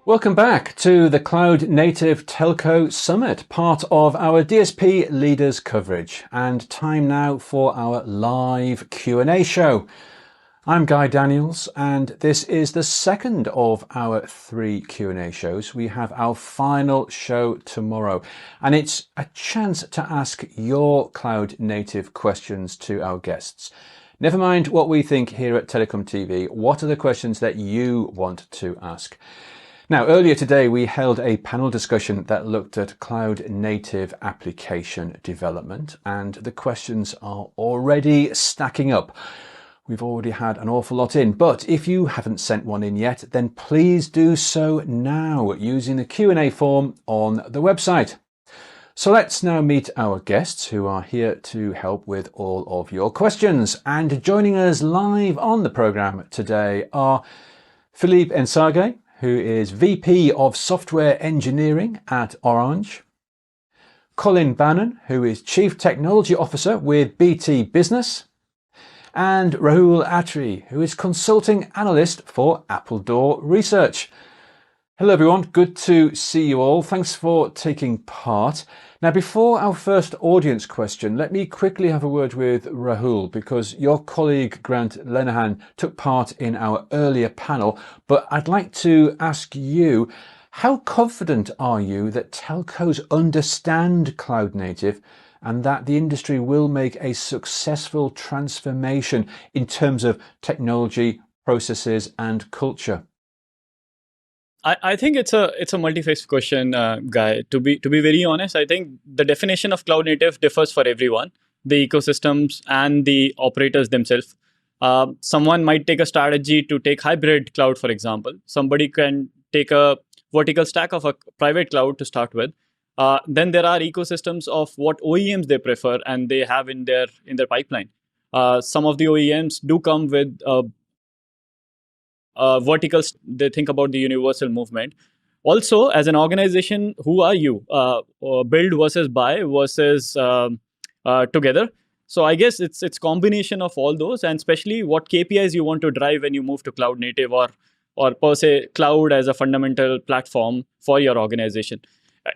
Welcome back to the Cloud Native Telco Summit, part of our DSP Leaders coverage, and time now for our live Q&A show. I'm Guy Daniels, and this is the second of our 3 Q&A shows. We have our final show tomorrow, and it's a chance to ask your cloud native questions to our guests. Never mind what we think here at TelecomTV, what are the questions that you want to ask? Now, earlier today, we held a panel discussion that looked at cloud native application development, and the questions are already stacking up. We've already had an awful lot in, but if you haven't sent one in yet, then please do so now using the Q&A form on the website. So let's now meet our guests who are here to help with all of your questions. And joining us live on the program today are Philippe Ensage, who is VP of Software Engineering at Orange, Colin Bannon, who is Chief Technology Officer with BT Business, and Rahul Attri, who is Consulting Analyst for Appledore Research. Hello everyone, good to see you all. Thanks for taking part. Now, before our first audience question, let me quickly have a word with Rahul, because your colleague Grant Lenehan took part in our earlier panel, but I'd like to ask you, how confident are you that telcos understand cloud native and that the industry will make a successful transformation in terms of technology, processes and culture? I think it's a multi-phase question, Guy. To be very honest, I think the definition of cloud native differs for everyone, the ecosystems and the operators themselves. Someone might take a strategy to take hybrid cloud, for example. Somebody can take a vertical stack of a private cloud to start with. Then there are ecosystems of what OEMs they prefer and they have in their pipeline. Some of the OEMs do come with verticals. They think about the universal movement. Also, as an organization, who are you? Build versus buy versus together. So I guess it's combination of all those, and especially what KPIs you want to drive when you move to cloud native or per se cloud as a fundamental platform for your organization.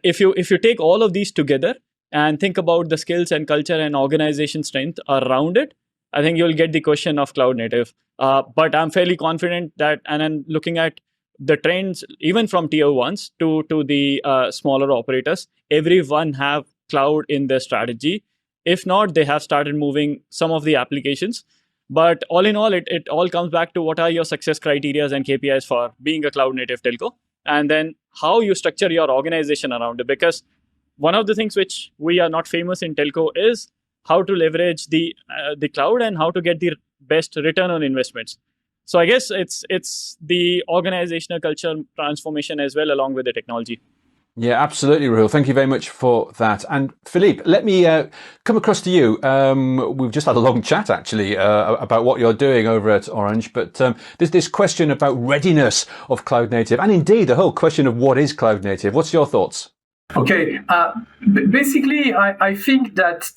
If you take all of these together and think about the skills and culture and organization strength around it, I think you'll get the question of cloud native. But I'm fairly confident that, and then looking at the trends, even from tier ones to the smaller operators, everyone have cloud in their strategy. If not, they have started moving some of the applications. But all in all, it all comes back to what are your success criteria and KPIs for being a cloud native telco, and then how you structure your organization around it. Because one of the things which we are not famous in telco is how to leverage the cloud and how to get the best return on investments. So I guess it's the organizational culture transformation as well, along with the technology. Yeah, absolutely, Rahul. Thank you very much for that. And Philippe, let me come across to you. We've just had a long chat, actually, about what you're doing over at Orange. But there's this question about readiness of cloud native, and indeed the whole question of what is cloud native. What's your thoughts? Okay, basically, I think that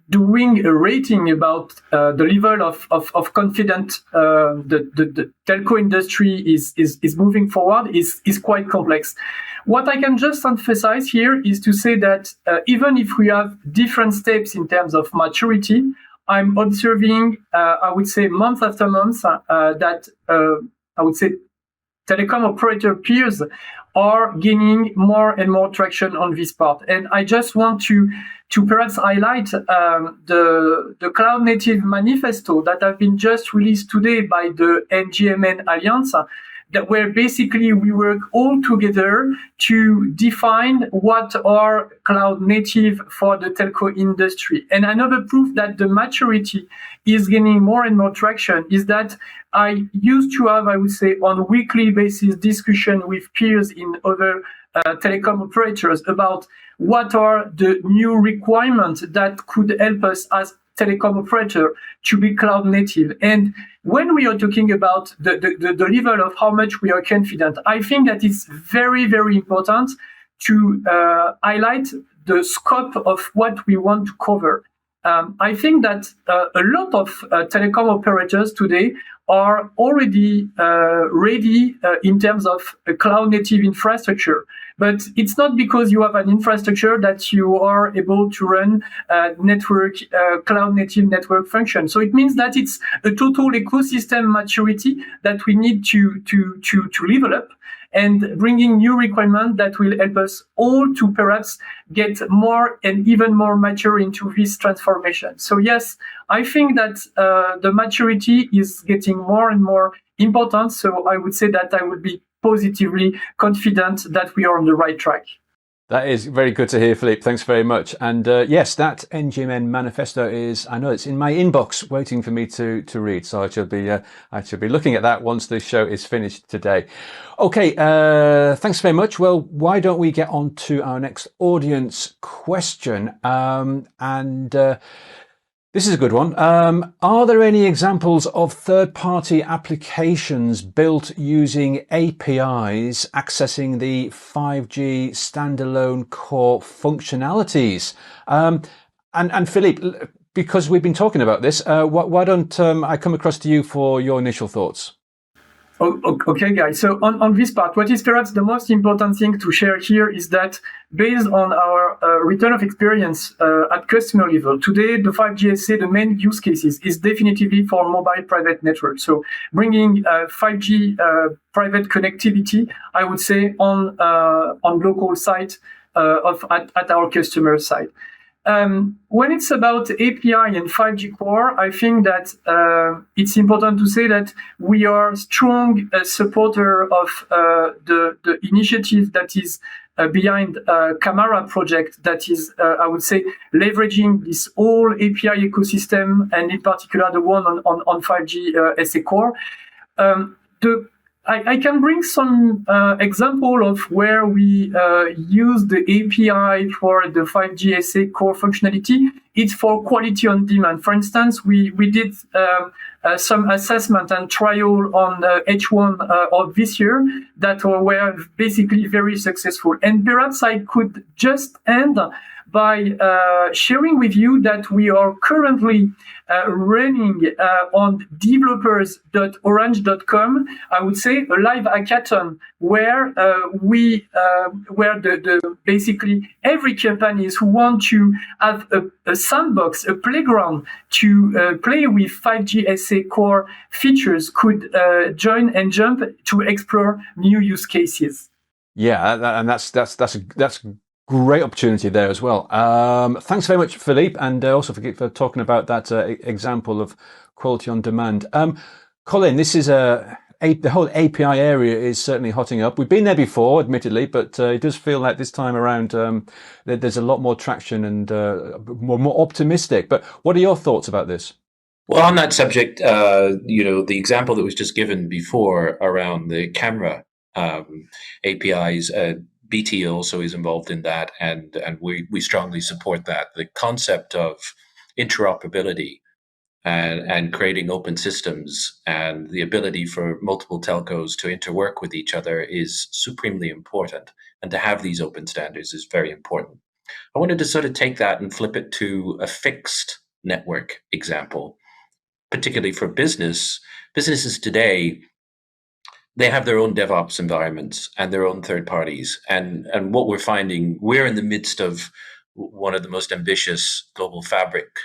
doing a rating about the level of confidence the telco industry is moving forward is quite complex. What I can just emphasize here is to say that even if we have different steps in terms of maturity, I'm observing, I would say, month after month, that I would say telecom operator peers are gaining more and more traction on this part. And I just want to perhaps highlight the Cloud Native Manifesto that have been just released today by the NGMN Alliance, that where basically we work all together to define what are cloud native for the telco industry. And another proof that the maturity is gaining more and more traction is that I used to have, I would say, on a weekly basis discussion with peers in other telecom operators about what are the new requirements that could help us as telecom operator to be cloud native. And when we are talking about the level of how much we are confident, I think that it's very, very important to highlight the scope of what we want to cover. I think that a lot of telecom operators today are already ready in terms of a cloud native infrastructure. But it's not because you have an infrastructure that you are able to run cloud native network function. So it means that it's a total ecosystem maturity that we need to level up, and bringing new requirements that will help us all to perhaps get more and even more mature into this transformation. So yes, I think that the maturity is getting more and more important. So I would say that I would be positively confident that we are on the right track. That is very good to hear, Philippe. Thanks very much. And yes, that NGMN manifesto is, I know it's in my inbox waiting for me to read. So I should be looking at that once the show is finished today. Okay, thanks very much. Well, why don't we get on to our next audience question? This is a good one. Are there any examples of third-party applications built using APIs accessing the 5G standalone core functionalities? And Philippe, because we've been talking about this, why don't I come across to you for your initial thoughts? Okay, guys. So on this part, what is perhaps the most important thing to share here is that based on our return of experience at customer level, today the 5G SA, the main use cases is definitively for mobile private network. So bringing 5G private connectivity, I would say, on local site at our customer side. When it's about API and 5G core, I think that it's important to say that we are strong supporter of the initiative that is behind Camara project that is, I would say, leveraging this whole API ecosystem, and in particular the one on 5G SA core. I can bring some example of where we use the API for the 5G SA core functionality. It's for quality on demand. For instance, we did some assessment and trial on H1 of this year that were basically very successful. And perhaps I could just end by sharing with you that we are currently running on developers.orange.com, I would say, a live hackathon where basically every companies who want to have a sandbox, a playground to play with 5G SA core features could join and jump to explore new use cases. Yeah, and that's great opportunity there as well. Thanks very much, Philippe, and also for talking about that example of quality on demand. Colin, this is the whole API area is certainly hotting up. We've been there before, admittedly, but it does feel like this time around there's a lot more traction and more optimistic. But what are your thoughts about this? Well, on that subject, the example that was just given before around the camera APIs. BT also is involved in that, and we strongly support that. The concept of interoperability and creating open systems and the ability for multiple telcos to interwork with each other is supremely important. And to have these open standards is very important. I wanted to sort of take that and flip it to a fixed network example, particularly for businesses today. They have their own DevOps environments and their own third parties. And what we're finding, we're in the midst of one of the most ambitious global fabric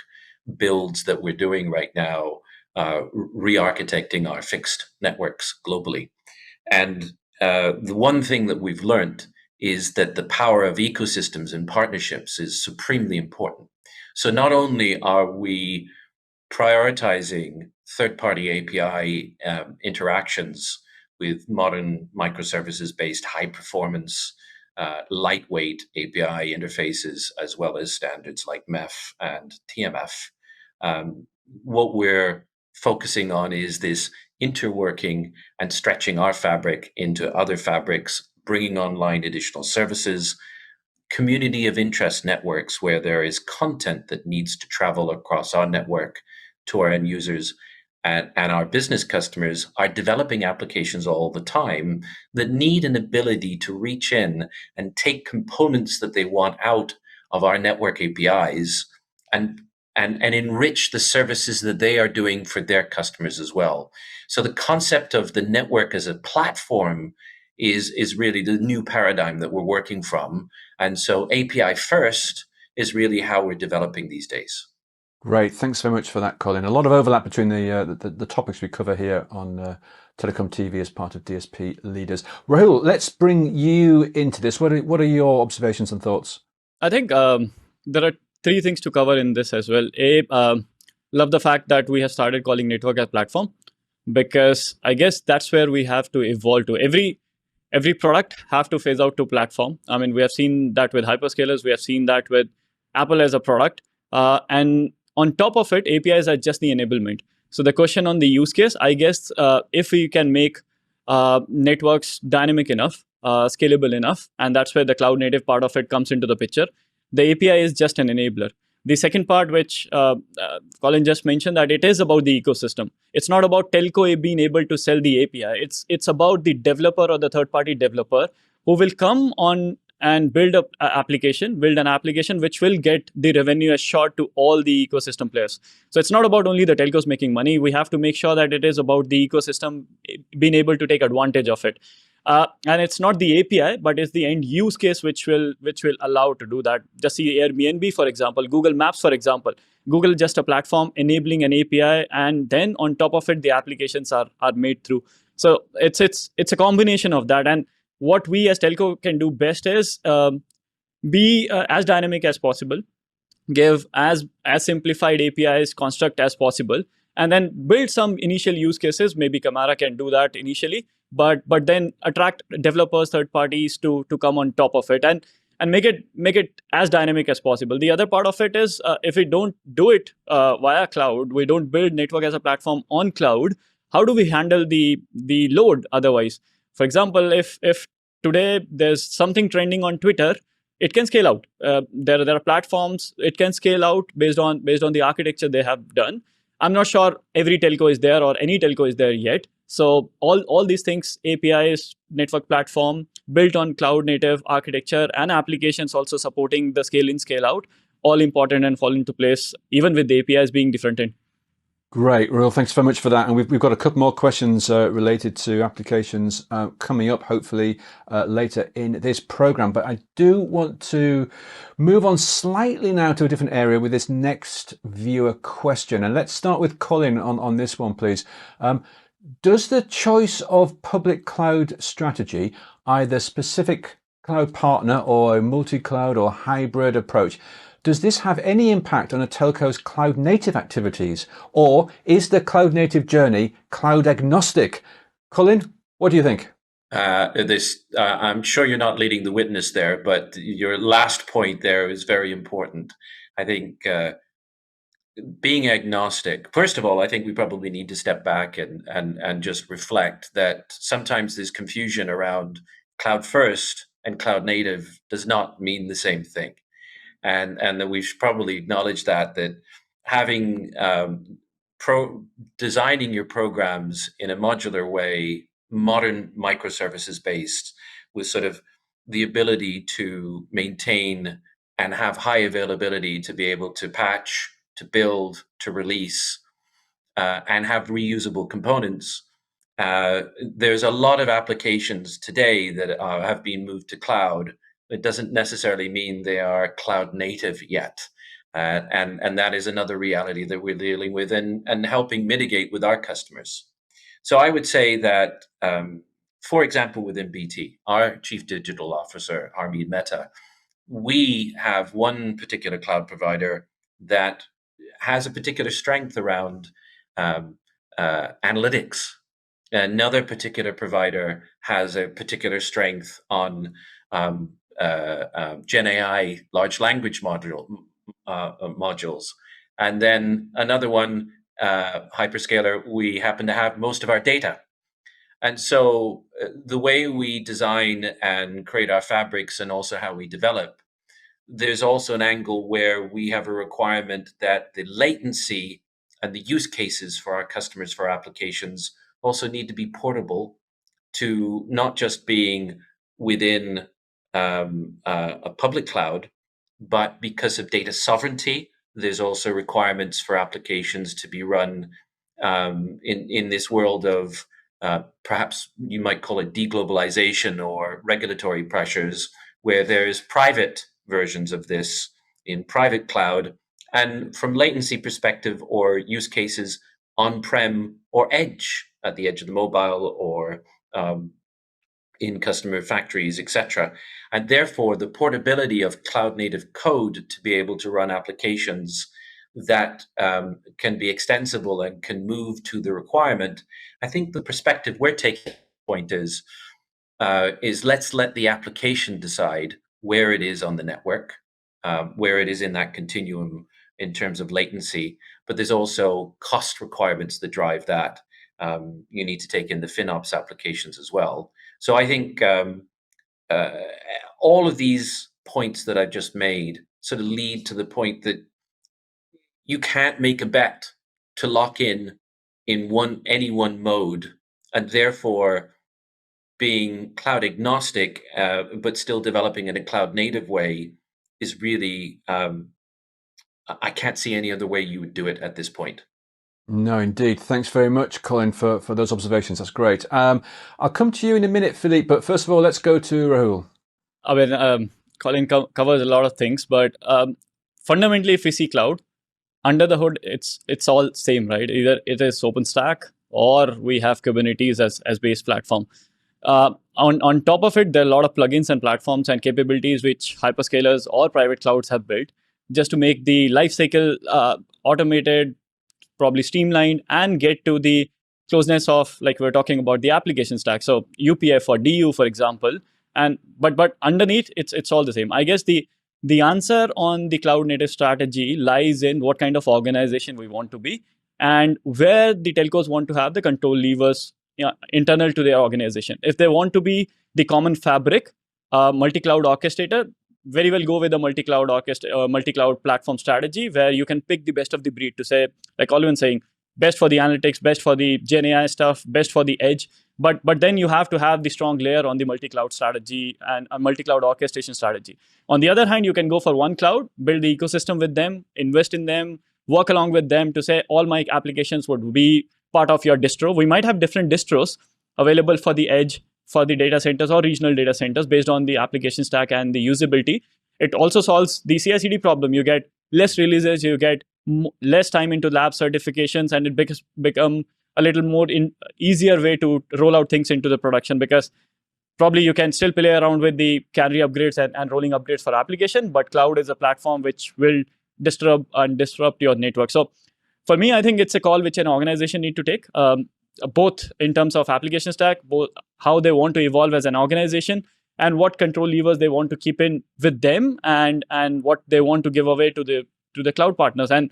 builds that we're doing right now, re-architecting our fixed networks globally. And the one thing that we've learned is that the power of ecosystems and partnerships is supremely important. So not only are we prioritizing third-party API interactions with modern microservices-based high-performance, lightweight API interfaces, as well as standards like MEF and TMF. What we're focusing on is this interworking and stretching our fabric into other fabrics, bringing online additional services, community of interest networks where there is content that needs to travel across our network to our end users. And our business customers are developing applications all the time that need an ability to reach in and take components that they want out of our network APIs and and enrich the services that they are doing for their customers as well. So the concept of the network as a platform is really the new paradigm that we're working from. And so API first is really how we're developing these days. Great, thanks very much for that, Colin. A lot of overlap between the topics we cover here on TelecomTV as part of DSP Leaders. Rahul, let's bring you into this. What are your observations and thoughts? I think there are three things to cover in this as well. Love the fact that we have started calling network as platform, because I guess that's where we have to evolve to. Every product have to phase out to platform. I mean, we have seen that with hyperscalers. We have seen that with Apple as a product. And on top of it, APIs are just the enablement. So the question on the use case, I guess, if we can make networks dynamic enough, scalable enough, and that's where the cloud native part of it comes into the picture. The API is just an enabler. The second part, which Colin just mentioned, that it is about the ecosystem. It's not about telco being able to sell the API. It's about the developer or the third-party developer who will come on and build an application which will get the revenue assured to all the ecosystem players. So it's not about only the telcos making money. We have to make sure that it is about the ecosystem being able to take advantage of it. And it's not the API, but it's the end use case which will allow to do that. Just see Airbnb, for example, Google Maps, for example. Google just a platform enabling an API, and then on top of it, the applications are made through. So it's a combination of that. And what we as telco can do best is be as dynamic as possible, give as simplified APIs construct as possible, and then build some initial use cases. Maybe Camara can do that initially, but then attract developers, third parties to come on top of it and make it as dynamic as possible. The other part of it is if we don't do it via cloud, we don't build network as a platform on cloud, how do we handle the load otherwise? For example, if today there's something trending on Twitter, it can scale out. There are platforms it can scale out based on the architecture they have done. I'm not sure every telco is there or any telco is there yet. So all these things, APIs, network platform built on cloud native architecture, and applications also supporting the scale in, scale out, all important and fall into place, even with the APIs being different. Great, Rahul, thanks very much for that. And we've got a couple more questions related to applications coming up, hopefully later in this program. But I do want to move on slightly now to a different area with this next viewer question. And let's start with Colin on this one, please. Does the choice of public cloud strategy, either specific cloud partner or a multi-cloud or hybrid approach, does this have any impact on a telco's cloud native activities, or is the cloud native journey cloud agnostic? Colin, what do you think? I'm sure you're not leading the witness there, but your last point there is very important. I think being agnostic, first of all, I think we probably need to step back and just reflect that sometimes there's confusion around cloud first and cloud native does not mean the same thing. And that we should probably acknowledge that having designing your programs in a modular way, modern microservices based, with sort of the ability to maintain and have high availability to be able to patch, to build, to release, and have reusable components. There's a lot of applications today that have been moved to cloud. It doesn't necessarily mean they are cloud native yet. And that is another reality that we're dealing with and helping mitigate with our customers. So I would say that, for example, within BT, our Chief Digital Officer, Harmeet Mehta, we have one particular cloud provider that has a particular strength around analytics. Another particular provider has a particular strength on Gen AI, large language modules. And then another one, hyperscaler, we happen to have most of our data. And so the way we design and create our fabrics and also how we develop, there's also an angle where we have a requirement that the latency and the use cases for our customers, for our applications, also need to be portable to not just being within a public cloud, but because of data sovereignty there's also requirements for applications to be run in this world of perhaps you might call it deglobalization or regulatory pressures, where there's private versions of this in private cloud, and from latency perspective or use cases on-prem or edge, at the edge of the mobile or in customer factories, etc. And therefore, the portability of cloud native code to be able to run applications that can be extensible and can move to the requirement. I think the perspective we're taking at this point is let's let the application decide where it is on the network, where it is in that continuum in terms of latency. But there's also cost requirements that drive that. You need to take in the FinOps applications as well. So I think all of these points that I've just made sort of lead to the point that you can't make a bet to lock in any one mode, and therefore being cloud agnostic, but still developing in a cloud native way is really, I can't see any other way you would do it at this point. No, indeed. Thanks very much, Colin, for those observations. That's great. I'll come to you in a minute, Philippe, but first of all, let's go to Rahul. I mean, Colin covers a lot of things, but fundamentally, if we see cloud, under the hood, it's all same, right? Either it is OpenStack or we have Kubernetes as base platform. On top of it, there are a lot of plugins and platforms and capabilities which hyperscalers or private clouds have built just to make the lifecycle automated, probably streamlined, and get to the closeness of, like we're talking about, the application stack. So UPF or DU, for example, and but underneath it's all the same. I guess the answer on the cloud native strategy lies in what kind of organization we want to be and where the telcos want to have the control levers internal to their organization. If they want to be the common fabric, multi-cloud orchestrator, very well go with a multi-cloud platform strategy where you can pick the best of the breed to say, like Oliver saying, best for the analytics, best for the Gen AI stuff, best for the edge. But then you have to have the strong layer on the multi-cloud strategy and a multi-cloud orchestration strategy. On the other hand, you can go for one cloud, build the ecosystem with them, invest in them, work along with them to say all my applications would be part of your distro. We might have different distros available for the edge, for the data centers or regional data centers based on the application stack and the usability. It also solves the CI/CD problem. You get less releases, you get less time into lab certifications, and it become a little more easier way to roll out things into the production, because probably you can still play around with the canary upgrades and rolling upgrades for application, but cloud is a platform which will disrupt your network. So for me, I think it's a call which an organization need to take, both in terms of application stack, both how they want to evolve as an organization and what control levers they want to keep in with them and what they want to give away to the cloud partners. And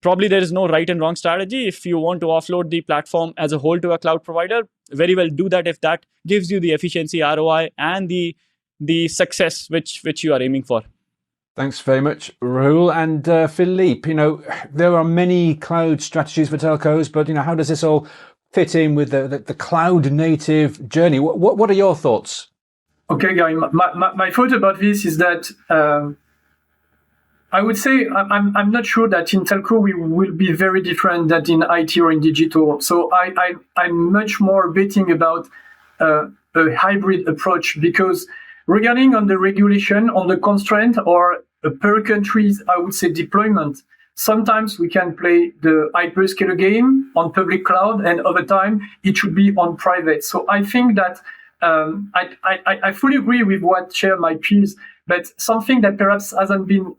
probably there is no right and wrong strategy. If you want to offload the platform as a whole to a cloud provider, very well do that if that gives you the efficiency, ROI, and the success which you are aiming for. Thanks very much, Rahul. And Philippe, there are many cloud strategies for telcos, but how does this all fit in with the cloud native journey? What are your thoughts? Okay, Guy, my thought about this is that I would say I'm not sure that in telco we will be very different than in IT or in digital. So I'm much more betting about a hybrid approach, because regarding on the regulation, on the constraint, or per country's, I would say, deployment, sometimes we can play the hyperscaler game on public cloud, and over time it should be on private. So I think that I fully agree with what share my peers, but something that perhaps hasn't been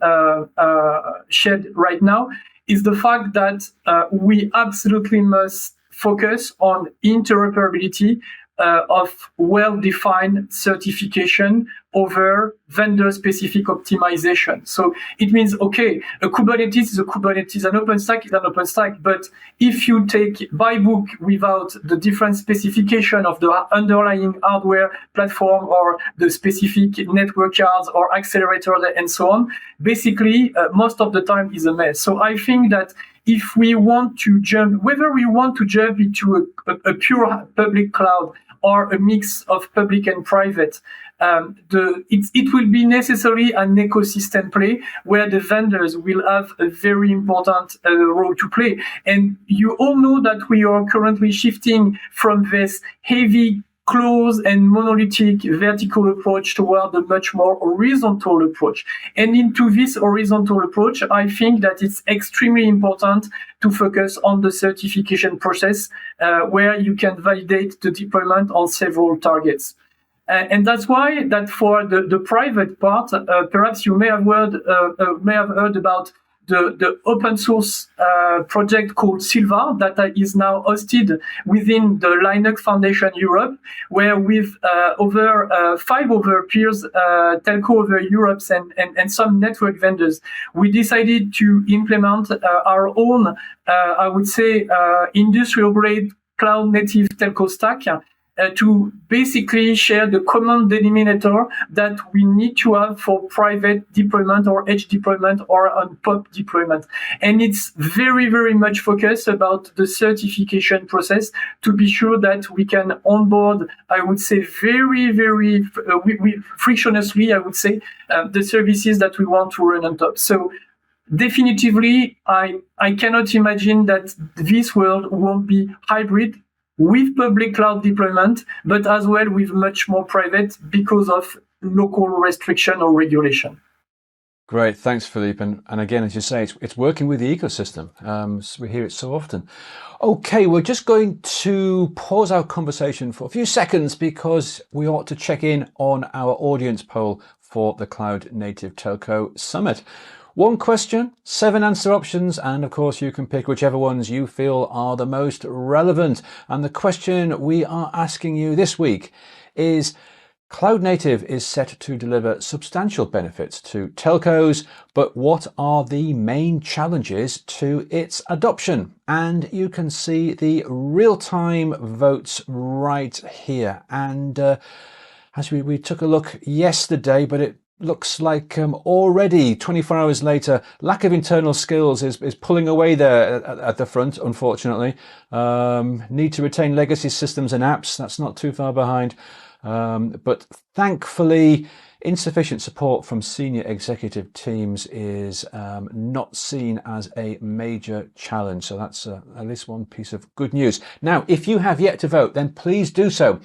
shared right now is the fact that we absolutely must focus on interoperability of well-defined certification over vendor-specific optimization. So it means, okay, a Kubernetes is a Kubernetes, an OpenStack is an OpenStack, but if you take by book without the different specification of the underlying hardware platform or the specific network cards or accelerator and so on, basically most of the time is a mess. So I think that if we want to jump, whether we want to jump into a pure public cloud or a mix of public and private, it will be necessarily an ecosystem play where the vendors will have a very important role to play. And you all know that we are currently shifting from this heavy closed and monolithic vertical approach toward a much more horizontal approach. And into this horizontal approach, I think that it's extremely important to focus on the certification process where you can validate the deployment on several targets. And that's why that for the private part, perhaps you may have heard about the open source project called Silva that is now hosted within the Linux Foundation Europe, where with over 5 other peers, telco over Europe and some network vendors, we decided to implement our own, I would say, industrial grade cloud native telco stack to basically share the common denominator that we need to have for private deployment or edge deployment or on POP deployment. And it's very, very much focused about the certification process to be sure that we can onboard, I would say, very, very frictionlessly, I would say, the services that we want to run on top. So definitively, I cannot imagine that this world won't be hybrid with public cloud deployment, but as well with much more private because of local restriction or regulation. Great, thanks, Philippe. And again, as you say, it's working with the ecosystem. So we hear it so often. Okay, we're just going to pause our conversation for a few seconds because we ought to check in on our audience poll for the Cloud Native Telco Summit. 1 question, 7 answer options, and of course you can pick whichever ones you feel are the most relevant. And the question we are asking you this week is, Cloud Native is set to deliver substantial benefits to telcos, but what are the main challenges to its adoption? And you can see the real-time votes right here. And as we took a look yesterday, but it looks like already 24 hours later, lack of internal skills is pulling away there at the front, unfortunately. Need to retain legacy systems and apps, that's not too far behind. But thankfully, insufficient support from senior executive teams is not seen as a major challenge. So that's at least one piece of good news. Now, if you have yet to vote, then please do so.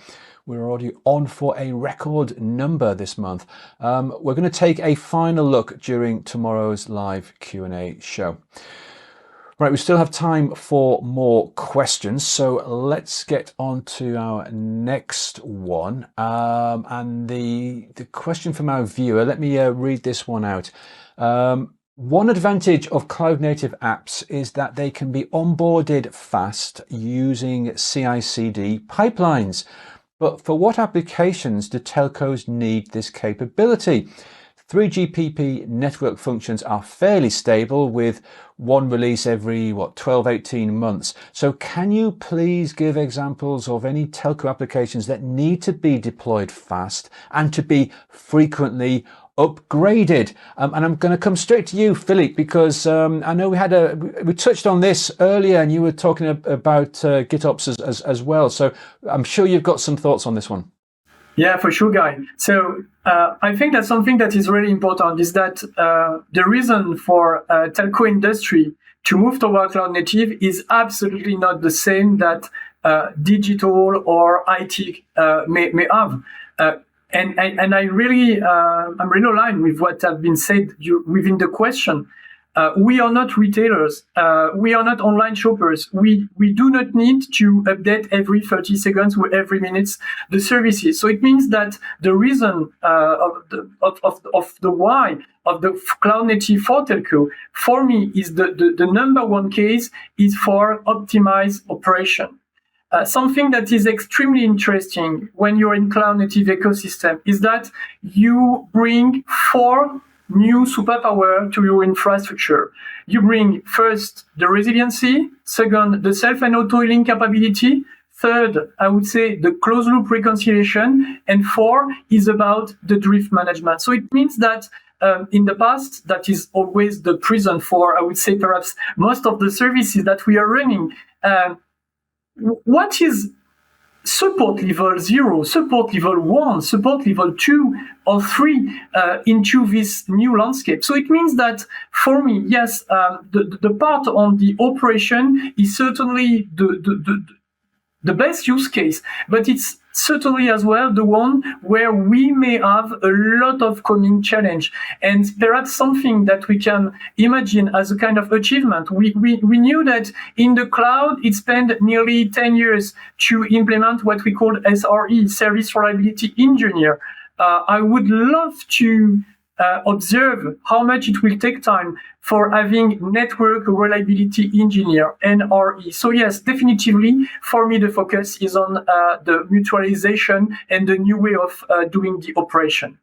We're already on for a record number this month. We're going to take a final look during tomorrow's live Q&A show. Right, we still have time for more questions, so let's get on to our next one. And the question from our viewer, let me read this one out. One advantage of cloud native apps is that they can be onboarded fast using CI/CD pipelines. But for what applications do telcos need this capability? 3GPP network functions are fairly stable with one release every, 12, 18 months. So can you please give examples of any telco applications that need to be deployed fast and to be frequently upgraded? And I'm going to come straight to you, Philippe, because I know we touched on this earlier and you were talking about GitOps as well. So I'm sure you've got some thoughts on this one. Yeah, for sure, Guy. So I think that something that is really important is that the reason for telco industry to move toward cloud native is absolutely not the same that digital or IT may have. And I really, I'm really aligned with what have been said within the question. We are not retailers. We are not online shoppers. We do not need to update every 30 seconds or every minute the services. So it means that the reason of the why of the cloud native for telco, for me, is the number one case is for optimized operation. Something that is extremely interesting when you're in cloud native ecosystem is that you bring 4 new superpower to your infrastructure. You bring first the resiliency, second the self and auto healing capability, third, I would say the closed loop reconciliation, and 4 is about the drift management. So it means that in the past, that is always the prison for, I would say, perhaps most of the services that we are running. What is support level 0, support level 1, support level 2 or 3 into this new landscape. So it means that for me, yes, the part on the operation is certainly the best use case, but it's certainly as well the one where we may have a lot of coming challenge, and perhaps something that we can imagine as a kind of achievement. We knew that in the cloud it spent nearly 10 years to implement what we call SRE, Service Reliability Engineer. I would love to observe how much it will take time for having network reliability engineer, NRE. So yes, definitively, for me, the focus is on the mutualization and the new way of doing the operation.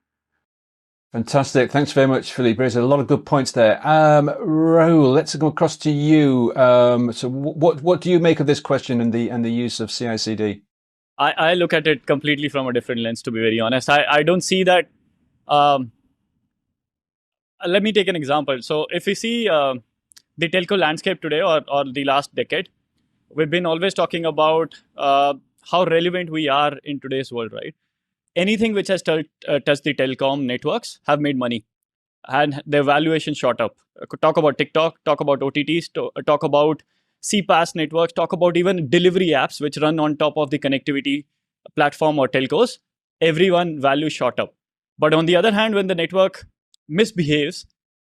Fantastic. Thanks very much, Philippe. There's a lot of good points there. Rahul, let's go across to you. So what do you make of this question and the use of CI/CD? I look at it completely from a different lens, to be very honest. I don't see that. Let me take an example. So if we see the telco landscape today or the last decade, we've been always talking about how relevant we are in today's world, right? Anything which has touched the telecom networks have made money and their valuation shot up. Talk about TikTok, talk about OTTs, talk about CPaaS networks, talk about even delivery apps which run on top of the connectivity platform or telcos. Everyone value shot up. But on the other hand, when the network misbehaves,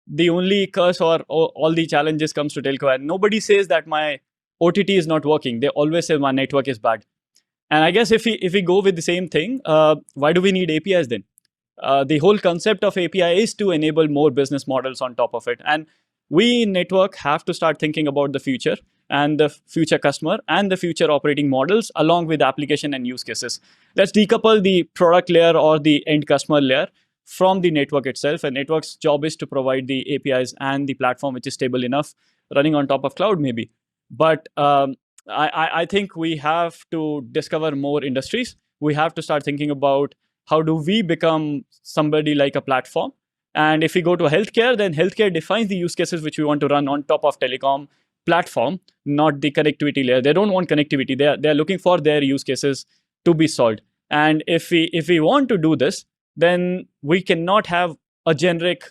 the only curse or all the challenges comes to telco, and nobody says that my OTT is not working. They always say my network is bad. And I guess if we go with the same thing, why do we need APIs then? The whole concept of API is to enable more business models on top of it. And we in network have to start thinking about the future and the future customer and the future operating models along with application and use cases. Let's decouple the product layer or the end customer layer from the network itself. And network's job is to provide the APIs and the platform which is stable enough running on top of cloud maybe. But I think we have to discover more industries. We have to start thinking about how do we become somebody like a platform. And if we go to healthcare, then healthcare defines the use cases which we want to run on top of telecom platform, not the connectivity layer. They don't want connectivity. They're looking for their use cases to be solved. And if we want to do this, then we cannot have a generic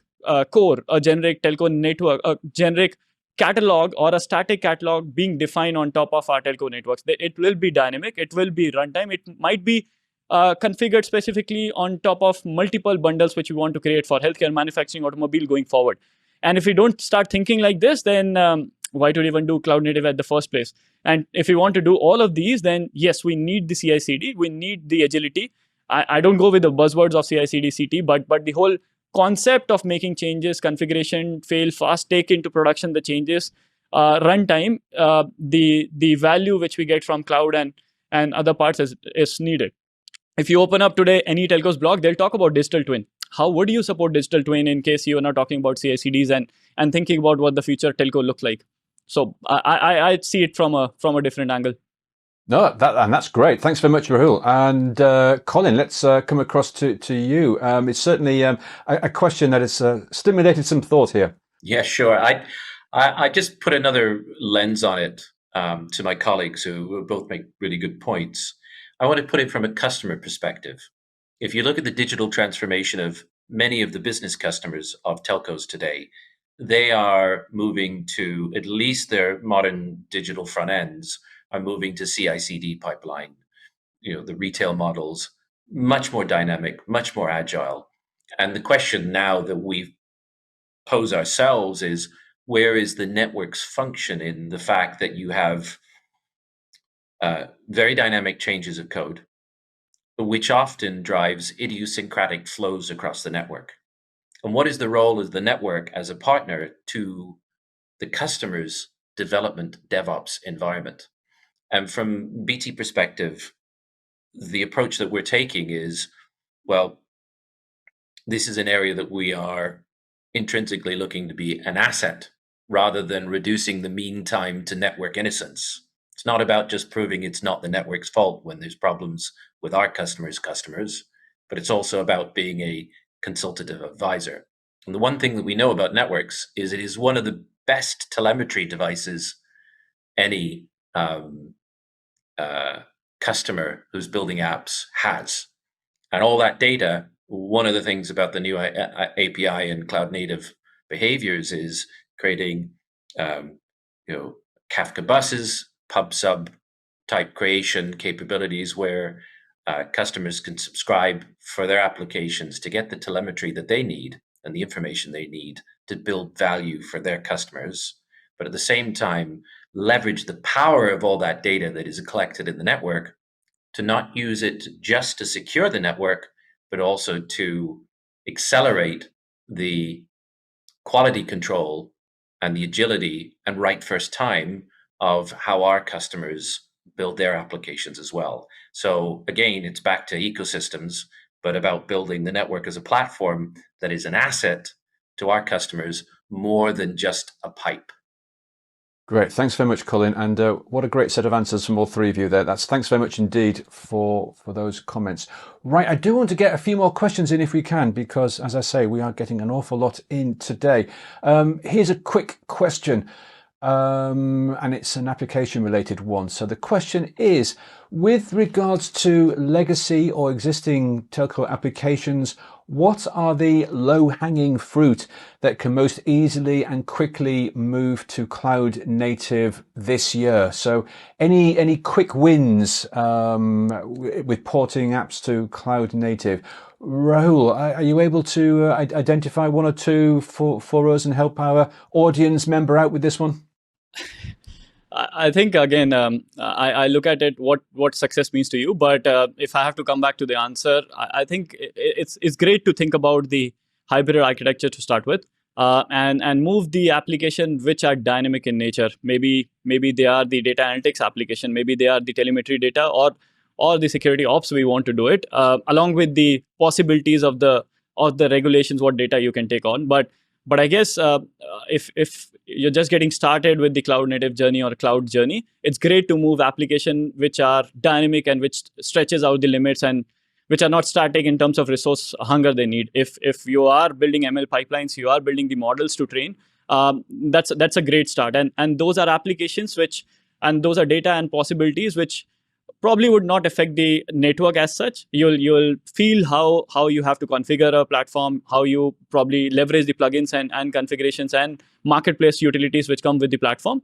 core, a generic telco network, a generic catalog or a static catalog being defined on top of our telco networks. It will be dynamic. It will be runtime. It might be configured specifically on top of multiple bundles which we want to create for healthcare, manufacturing, automobile going forward. And if we don't start thinking like this, then why to even do cloud native at the first place? And if we want to do all of these, then yes, we need the CI/CD. We need the agility. I don't go with the buzzwords of CI/CD, CT, but the whole concept of making changes, configuration, fail fast, take into production the changes, runtime, the value which we get from cloud and other parts is needed. If you open up today any telco's blog, they'll talk about digital twin. How would you support digital twin in case you are not talking about CI/CDs and thinking about what the future telco looks like? So I see it from a different angle. No, that's great. Thanks very much, Rahul. And Colin, let's come across to you. It's certainly a question that has stimulated some thought here. Yeah, sure. I just put another lens on it to my colleagues who both make really good points. I want to put it from a customer perspective. If you look at the digital transformation of many of the business customers of telcos today, they are moving to, at least their modern digital front ends, are moving to CI/CD pipeline. The retail models, much more dynamic, much more agile. And the question now that we pose ourselves is, where is the network's function in the fact that you have very dynamic changes of code, which often drives idiosyncratic flows across the network? And what is the role of the network as a partner to the customer's development DevOps environment? And from BT perspective, the approach that we're taking is, well, this is an area that we are intrinsically looking to be an asset rather than reducing the mean time to network innocence. It's not about just proving it's not the network's fault when there's problems with our customers, but it's also about being a consultative advisor. And the one thing that we know about networks is it is one of the best telemetry devices any customer who's building apps has. And all that data, one of the things about the new API and cloud native behaviors is creating, Kafka buses, pub sub type creation capabilities where customers can subscribe for their applications to get the telemetry that they need and the information they need to build value for their customers, but at the same time, leverage the power of all that data that is collected in the network to not use it just to secure the network, but also to accelerate the quality control and the agility and right first time of how our customers build their applications as well. So again, it's back to ecosystems, but about building the network as a platform that is an asset to our customers more than just a pipe. Great. Thanks very much, Colin. And what a great set of answers from all three of you there. Thanks very much indeed for those comments. Right. I do want to get a few more questions in if we can, because as I say, we are getting an awful lot in today. Here's a quick question. And it's an application related one. So the question is, with regards to legacy or existing telco applications, what are the low-hanging fruit that can most easily and quickly move to cloud native this year? So any quick wins with porting apps to cloud native? Rahul, are you able to identify one or two for us and help our audience member out with this one? I think, again, I look at it, what success means to you. But if I have to come back to the answer, I think it's great to think about the hybrid architecture to start with, and move the application which are dynamic in nature. Maybe they are the data analytics application, maybe they are the telemetry data, or the security ops we want to do it, along with the possibilities of the regulations, what data you can take on. But I guess if you're just getting started with the cloud native journey or cloud journey, it's great to move application which are dynamic and which stretches out the limits and which are not static in terms of resource hunger they need. If you are building ML pipelines, you are building the models to train, that's a great start. And those are applications and those are data and possibilities which probably would not affect the network as such. You'll feel how you have to configure a platform, how you probably leverage the plugins and configurations and marketplace utilities which come with the platform,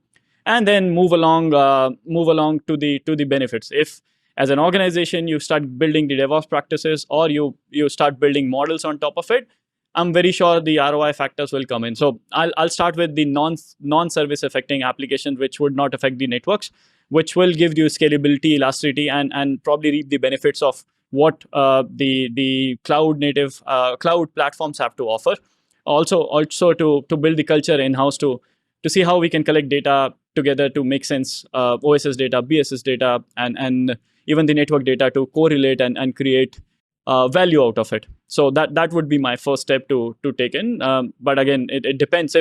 and then move along to the benefits. If as an organization you start building the DevOps practices or you start building models on top of it, I'm very sure the ROI factors will come in. So I'll start with the non-service affecting applications which would not affect the networks, which will give you scalability, elasticity, and probably reap the benefits of what the cloud native cloud platforms have to offer. Also to build the culture in-house to see how we can collect data together to make sense, OSS data, BSS data, and even the network data to correlate and create value out of it. So that would be my first step to take in. But again, it depends.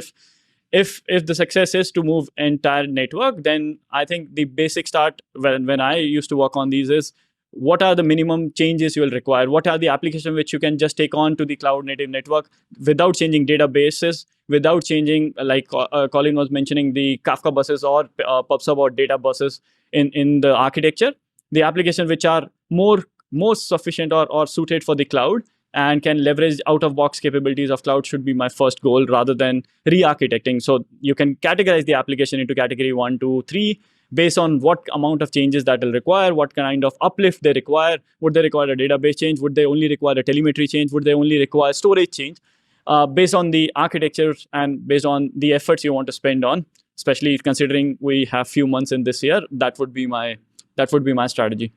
If the success is to move entire network, then I think the basic start when I used to work on these is, what are the minimum changes you will require? What are the applications which you can just take on to the cloud native network without changing databases, without changing, like Colin was mentioning, the Kafka buses or PubSub or data buses in the architecture? The applications which are more sufficient or suited for the cloud and can leverage out-of-box capabilities of cloud should be my first goal, rather than re-architecting. So you can categorize the application into category 1, 2, 3, based on what amount of changes that will require, what kind of uplift they require. Would they require a database change? Would they only require a telemetry change? Would they only require storage change? Based on the architecture and based on the efforts you want to spend on, especially considering we have few months in this year, that would be my strategy.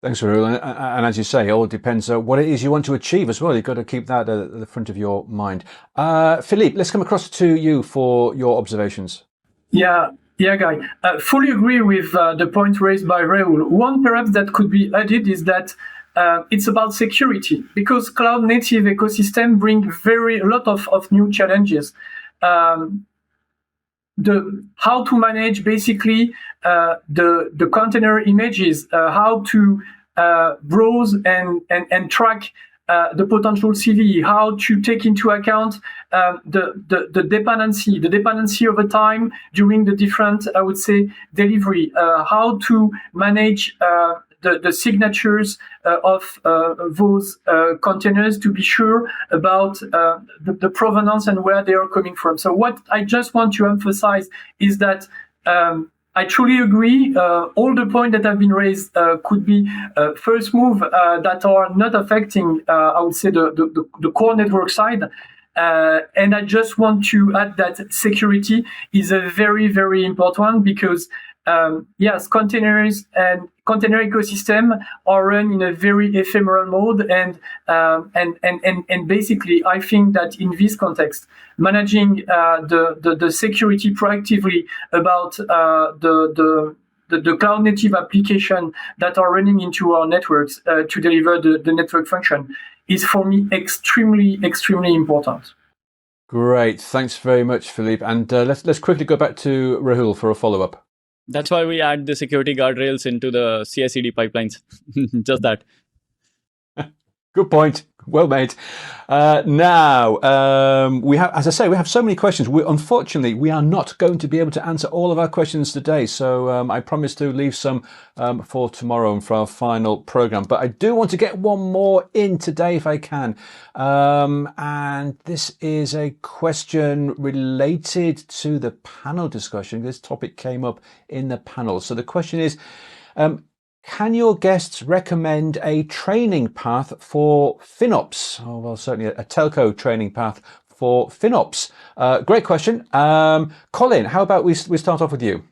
Thanks, Rahul. And as you say, it all depends on what it is you want to achieve as well. You've got to keep that at the front of your mind. Philippe, let's come across to you for your observations. Yeah, Guy. Fully agree with the point raised by Rahul. One perhaps that could be added is that it's about security, because cloud native ecosystem bring a lot of new challenges. How to manage basically the container images, how to browse and track the potential CV, how to take into account the dependency over time during the different, I would say, delivery, how to manage the signatures of those containers to be sure about the provenance and where they are coming from. So what I just want to emphasize is that I truly agree. All the points that have been raised could be first move that are not affecting, I would say, the core network side. And I just want to add that security is a very, very important one because, yes, containers and container ecosystem are run in a very ephemeral mode. And basically, I think that in this context, managing the security proactively about the cloud native application that are running into our networks to deliver the network function is for me extremely, extremely important. Great. Thanks very much, Philippe. And let's quickly go back to Rahul for a follow-up. That's why we add the security guardrails into the CI/CD pipelines. Just that. Good point. Well made. Now, we have, as I say, we have so many questions. Unfortunately, we are not going to be able to answer all of our questions today. So I promise to leave some for tomorrow and for our final program. But I do want to get one more in today if I can. And this is a question related to the panel discussion. This topic came up in the panel. So the question is, can your guests recommend a training path for FinOps? Oh, well, certainly a telco training path for FinOps. Great question. Colin, how about we start off with you?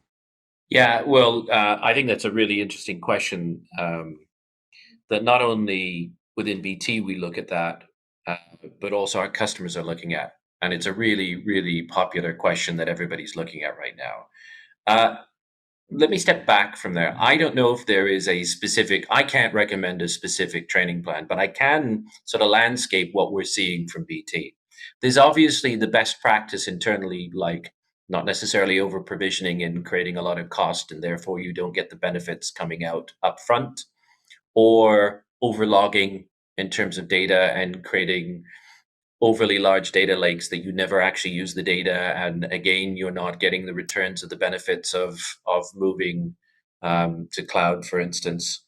Yeah, well, I think that's a really interesting question that not only within BT we look at that, but also our customers are looking at. And it's a really, really popular question that everybody's looking at right now. Let me step back from there. I don't know if there is a specific, I can't recommend a specific training plan, but I can sort of landscape what we're seeing from BT. There's obviously the best practice internally, like not necessarily over provisioning and creating a lot of cost, and therefore you don't get the benefits coming out up front, or overlogging in terms of data and creating overly large data lakes that you never actually use the data, and again you're not getting the returns of the benefits of moving to cloud, for instance,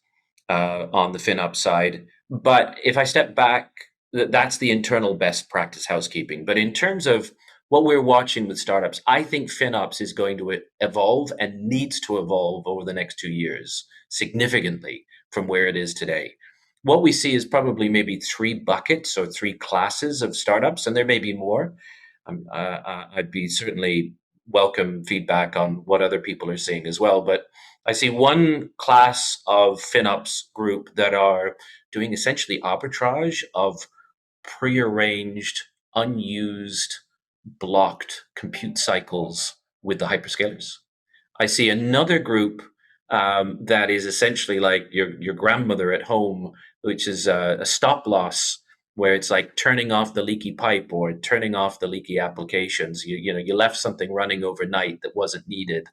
on the FinOps side. But if I step back, that's the internal best practice housekeeping. But in terms of what we're watching with startups, I think FinOps is going to evolve and needs to evolve over the next 2 years significantly from where it is today. What we see is probably maybe 3 buckets or 3 classes of startups, and there may be more. I'd be certainly welcome feedback on what other people are seeing as well. But I see one class of FinOps group that are doing essentially arbitrage of prearranged, unused, blocked compute cycles with the hyperscalers. I see another group that is essentially like your grandmother at home, which is a stop loss, where it's like turning off the leaky pipe or turning off the leaky applications. You left something running overnight that wasn't needed,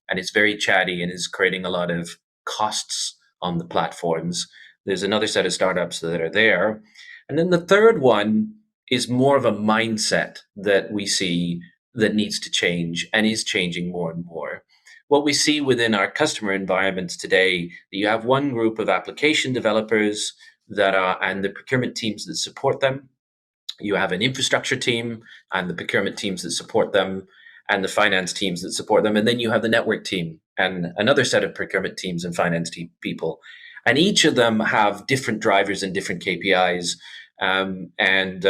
and it's very chatty and is creating a lot of costs on the platforms. There's another set of startups that are there. And then the third one is more of a mindset that we see that needs to change and is changing more and more. What we see within our customer environments today, you have one group of application developers that are, and the procurement teams that support them. You have an infrastructure team and the procurement teams that support them, and the finance teams that support them. And then you have the network team and another set of procurement teams and finance people. And each of them have different drivers and different KPIs. And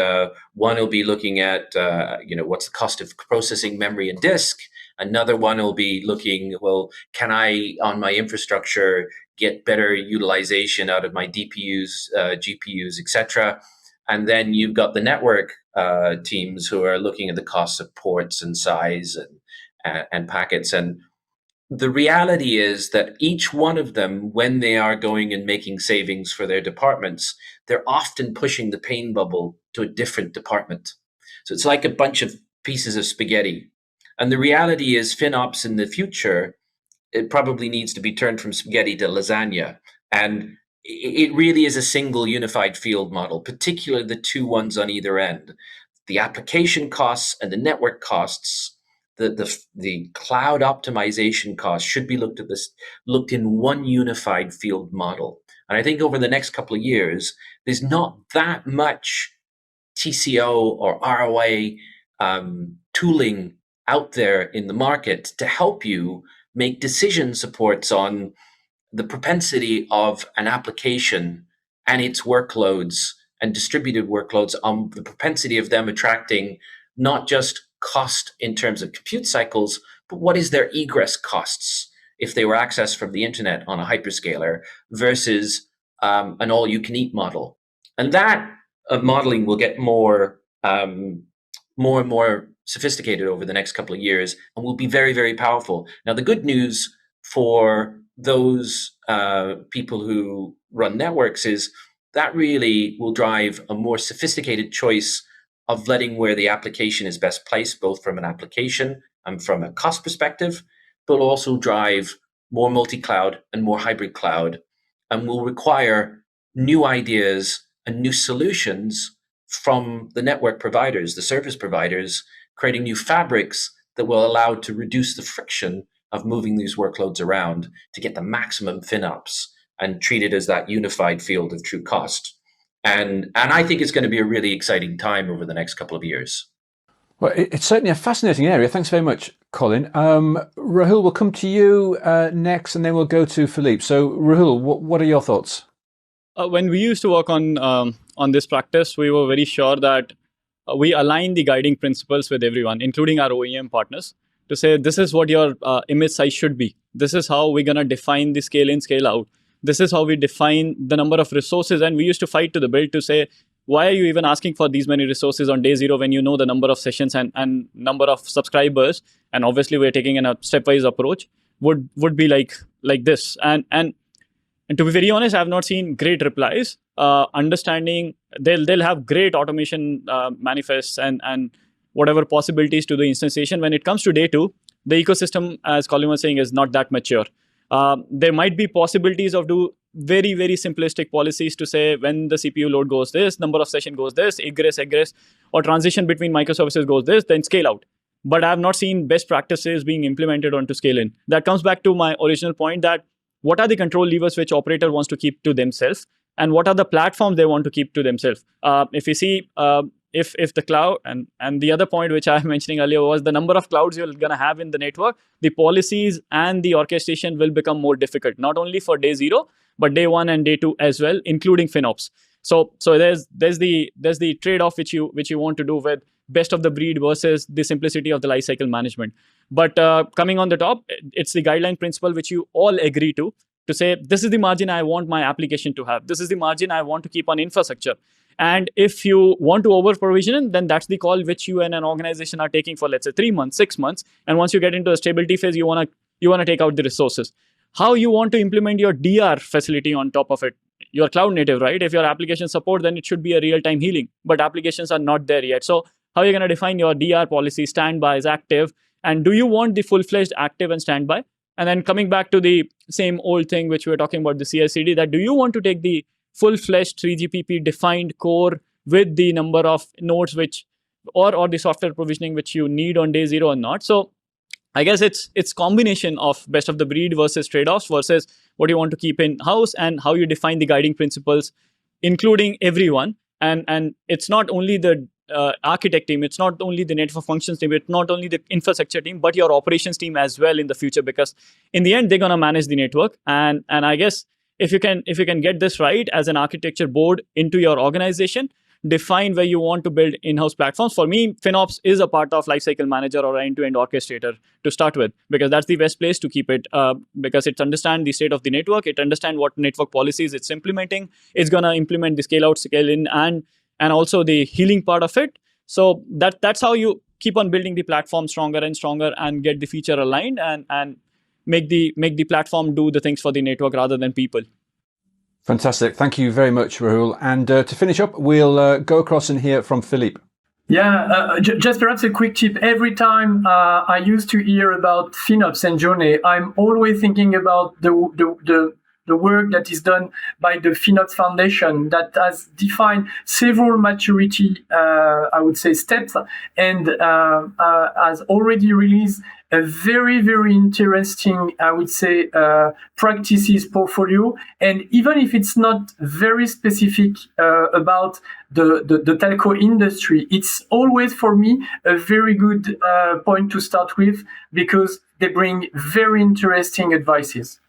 one will be looking at, what's the cost of processing memory and disk. Another one will be looking, well, can I, on my infrastructure, get better utilization out of my DPUs, GPUs, etc. And then you've got the network teams who are looking at the cost of ports and size and packets. And the reality is that each one of them, when they are going and making savings for their departments, they're often pushing the pain bubble to a different department. So it's like a bunch of pieces of spaghetti. And the reality is FinOps in the future, it probably needs to be turned from spaghetti to lasagna. And it really is a single unified field model, particularly the 2 ones on either end. The application costs and the network costs the cloud optimization cost should be looked in one unified field model. And I think over the next couple of years, there's not that much TCO or ROA tooling out there in the market to help you make decision supports on the propensity of an application and its workloads and distributed workloads, on the propensity of them attracting not just cost in terms of compute cycles, but what is their egress costs if they were accessed from the internet on a hyperscaler versus an all-you-can-eat model. And that modeling will get more and more sophisticated over the next couple of years and will be very, very powerful. Now, the good news for those people who run networks is that really will drive a more sophisticated choice of letting where the application is best placed, both from an application and from a cost perspective, but also drive more multi-cloud and more hybrid cloud, and will require new ideas and new solutions from the network providers, the service providers, creating new fabrics that will allow to reduce the friction of moving these workloads around to get the maximum FinOps and treat it as that unified field of true cost. And I think it's going to be a really exciting time over the next couple of years. Well, it's certainly a fascinating area. Thanks very much, Colin. Rahul, we'll come to you next, and then we'll go to Philippe. So, Rahul, what are your thoughts? When we used to work on this practice, we were very sure that we align the guiding principles with everyone, including our OEM partners, to say this is what your image size should be. This is how we're going to define the scale in, scale out. This is how we define the number of resources. And we used to fight to the build to say, why are you even asking for these many resources on day zero when you know the number of sessions and number of subscribers? And obviously, we're taking a stepwise approach. Would be like this. And to be very honest, I have not seen great replies. Understanding they'll have great automation manifests and whatever possibilities to the instantiation. When it comes to day two, the ecosystem, as Colin was saying, is not that mature. There might be possibilities of do very, very simplistic policies to say when the CPU load goes this, number of session goes this, egress, or transition between microservices goes this, then scale out. But I have not seen best practices being implemented onto scale in. That comes back to my original point that what are the control levers which operator wants to keep to themselves, and what are the platforms they want to keep to themselves. If you see, if the cloud, and the other point which I was mentioning earlier was the number of clouds you're going to have in the network, the policies and the orchestration will become more difficult, not only for day zero, but day one and day two as well, including FinOps. So there's the trade-off which you want to do with best of the breed versus the simplicity of the lifecycle management. But coming on the top, it's the guideline principle which you all agree to say, this is the margin I want my application to have. This is the margin I want to keep on infrastructure. And if you want to over provision, then that's the call which you and an organization are taking for, let's say, 3 months, 6 months. And once you get into a stability phase, you want to take out the resources. How you want to implement your DR facility on top of it? You're cloud native, right? If your application support, then it should be a real-time healing. But applications are not there yet. So how are you going to define your DR policy, standbys, active? And do you want the full-fledged active and standby? And then coming back to the same old thing which we were talking about, the CI/CD, that do you want to take the full-fledged 3GPP defined core with the number of nodes which, or the software provisioning which you need on day zero or not? So I guess it's combination of best of the breed versus trade-offs versus what you want to keep in-house and how you define the guiding principles, including everyone. And it's not only the architect team, it's not only the network functions team, it's not only the infrastructure team, but your operations team as well in the future, because in the end, they're going to manage the network. And I guess if you can get this right as an architecture board into your organization, define where you want to build in-house platforms. For me, FinOps is a part of lifecycle manager or end-to-end orchestrator to start with, because that's the best place to keep it, because it understands the state of the network, it understands what network policies it's implementing, it's going to implement the scale out, scale in, and also the healing part of it. So that's how you keep on building the platform stronger and stronger and get the feature aligned and make the platform do the things for the network rather than people. Fantastic. Thank you very much, Rahul. And to finish up, we'll go across and hear from Philippe. Yeah, just perhaps a quick tip. Every time I used to hear about FinOps and Journey, I'm always thinking about the the work that is done by the FinOps Foundation that has defined several maturity, I would say, steps, and has already released a very, very interesting, I would say, practices portfolio. And even if it's not very specific about the telco industry, it's always for me a very good point to start with, because they bring very interesting advices.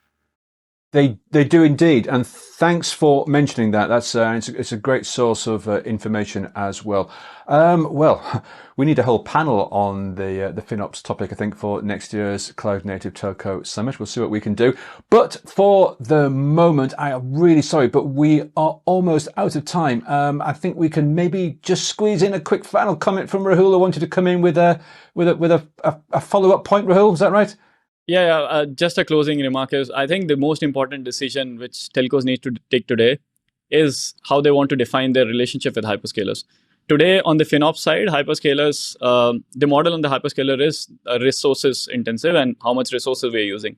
They do indeed, and thanks for mentioning that. That's it's a great source of information as well. Well, we need a whole panel on the FinOps topic, I think, for next year's Cloud Native Telco Summit. We'll see what we can do. But for the moment, I am really sorry, but we are almost out of time. I think we can maybe just squeeze in a quick final comment from Rahul. I wanted to come in with a follow-up point. Rahul, is that right? Yeah. Just a closing remark is, I think the most important decision which telcos need to take today is how they want to define their relationship with hyperscalers. Today, on the FinOps side, hyperscalers, the model on the hyperscaler is resources intensive and how much resources we're using.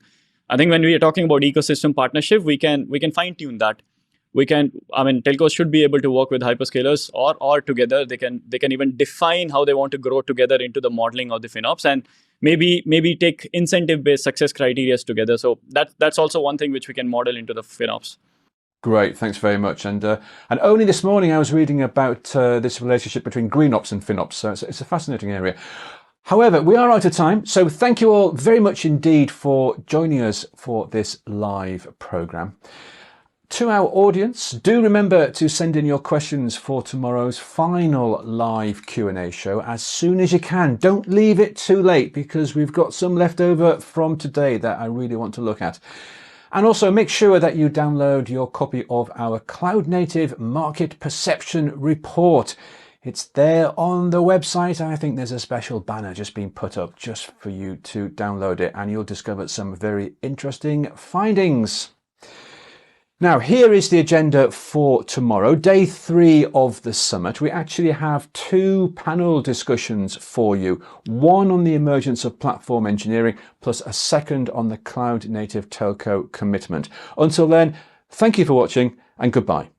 I think when we are talking about ecosystem partnership, we can fine tune that. Telcos should be able to work with hyperscalers or together. They can even define how they want to grow together into the modeling of the FinOps, and maybe take incentive-based success criteria together. So that's also one thing which we can model into the FinOps. Great, thanks very much. And only this morning I was reading about this relationship between GreenOps and FinOps. So it's a fascinating area. However, we are out of time. So thank you all very much indeed for joining us for this live program. To our audience, do remember to send in your questions for tomorrow's final live Q&A show as soon as you can. Don't leave it too late, because we've got some left over from today that I really want to look at. And also make sure that you download your copy of our Cloud Native Market Perception Report. It's there on the website. I think there's a special banner just being put up just for you to download it, and you'll discover some very interesting findings. Now, here is the agenda for tomorrow, day 3 of the summit. We actually have 2 panel discussions for you. One on the emergence of platform engineering, plus a second on the Cloud Native Telco commitment. Until then, thank you for watching and goodbye.